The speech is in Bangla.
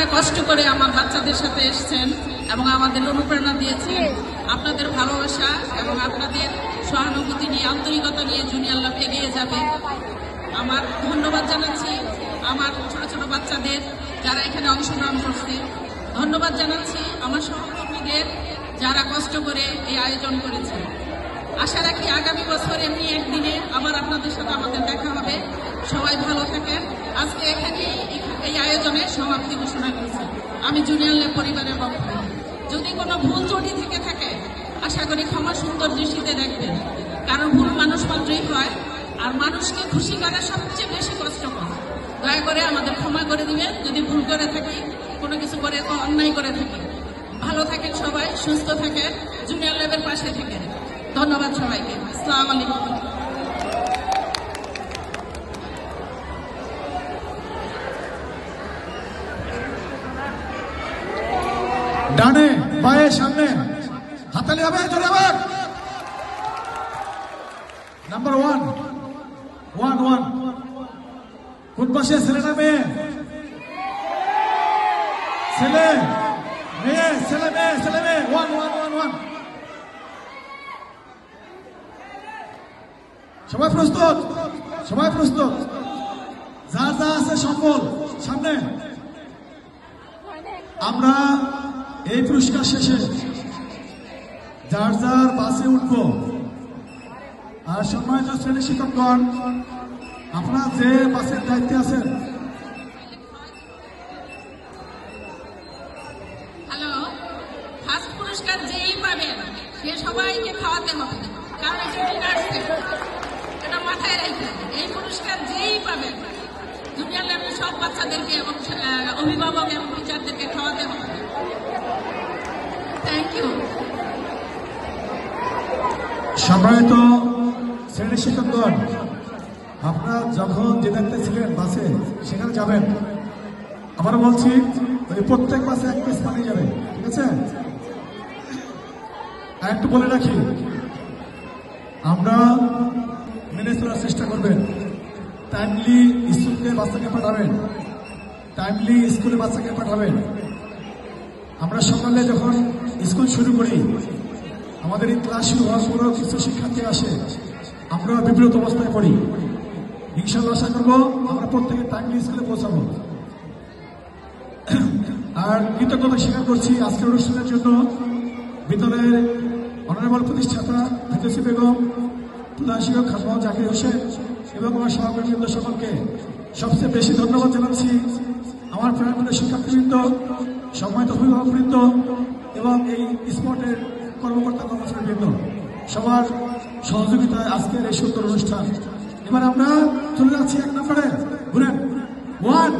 অনেক কষ্ট করে আমার বাচ্চাদের সাথে এসেছেন এবং আমাদের অনুপ্রেরণা দিয়েছেন। আপনাদের ভালোবাসা এবং আপনাদের সহানুভূতি নিয়ে, আন্তরিকতা নিয়ে জুনিয়র লাভ এগিয়ে যাবে। আমার ধন্যবাদ জানাচ্ছি আমার ছোট ছোট বাচ্চাদের যারা এখানে অংশগ্রহণ করছে। ধন্যবাদ জানাচ্ছি আমার সহকর্মীদের যারা কষ্ট করে এই আয়োজন করেছে। আশা রাখি আগামী বছর এমনি একদিনে আবার আপনাদের সাথে আমাদের দেখা হবে। সবাই ভালো থাকেন। আজকে এখানে এই আয়োজনের সমাপ্তি ঘোষণা করেছি আমি জুনিয়র ল্যাব পরিবারের পক্ষ থেকে। যদি কোনো ভুল ত্রুটি থেকে থাকে আশা করি ক্ষমা সুন্দর দৃষ্টিতে দেখবেন, কারণ ভুল মানুষ মাত্রই হয়, আর মানুষকে খুশি করা সবচেয়ে বেশি কষ্টকর। দয়া করে আমাদের ক্ষমা করে দিবেন যদি ভুল করে থাকি, কোনো কিছু করে অন্যায় করে থাকি। ভালো থাকেন সবাই, সুস্থ থাকেন, জুনিয়র ল্যাবের পাশে থাকেন। ধন্যবাদ সবাইকে। আসসালামু আলাইকুম। ডানে বায়ে সামনে হাতালি হবে, চলে আবার নাম্বার 1 1 1 কোন পাশে? ছেলে না মেয়ে? ছেলে মেয়ে, ছেলে মেয়ে, ছেলে মেয়ে। 1 1 1 1 সবাই প্রস্তুত? সবাই প্রস্তুত? যার যা আছে সম্বল সামনে। আমরা এই পুরস্কার শেষে যার যার বাসে উঠবো। আর সম্মানিত শ্রেণী শিক্ষকগণ, আপনারা যে বাসের দায়িত্বে আছেন, হ্যালো, ফার্স্ট পুরস্কার যেই পাবেন সে সবাইকে খাওয়াতে হবে, কারণ এটা মাথায় রাখবেন। এই পুরস্কার যেই পাবেন জুনিয়র ল্যাবের সব বাচ্চাদেরকে এবং অভিভাবক এবং টিচারদেরকে খাওয়াতে হবে। Thank you. সম্মানিত শ্রেণী শিক্ষকগণ, আপনারা যখন যে দায়িত্বে ছিলেন বাসে সেখানে যাবেন। আবার বলছি, ওই প্রত্যেক বাসে 1 পিস পানি যাবে, ঠিক আছে? আর একটু বলে রাখি, আমরা মেনে চলার চেষ্টা করবেন। টাইমলি স্কুলে বাচ্চাকে পাঠাবেন, টাইমলি স্কুলে বাচ্চাকে পাঠাবেন। আমরা সকালে যখন স্কুল শুরু করি, আমাদের এই ক্লাস শুরু হওয়ার পরেও কিছু শিক্ষার্থী আসে, আমরা বিব্রত অবস্থায় পড়ি। ইনশাআল্লাহ আশা করবো আমরা প্রত্যেকে টাইমলি স্কুলে পৌঁছাবো। আর কৃতজ্ঞতা স্বীকার করছি আজকের অনুষ্ঠানের জন্য বিদ্যালয়ের অনারেবল প্রতিষ্ঠাতা ভিতসি বেগম, প্রধান শিক্ষক খান মোহাম্মদ জাকির হোসেন এবং আমার সহকর্মীবৃন্দ সকলকে সবচেয়ে বেশি ধন্যবাদ জানাচ্ছি। আমার প্রাণপ্রিয় শিক্ষার্থীবৃন্দ, সম্মানিত অভিভাবকবৃন্দ এবং এই স্পোর্টের কর্মকর্তা কর্মচারীবৃন্দ, সবার সহযোগিতায় আজকের এই সুন্দর অনুষ্ঠান। এবার আমরা চলে যাচ্ছি 1 নম্বরে। ঘুরেন 1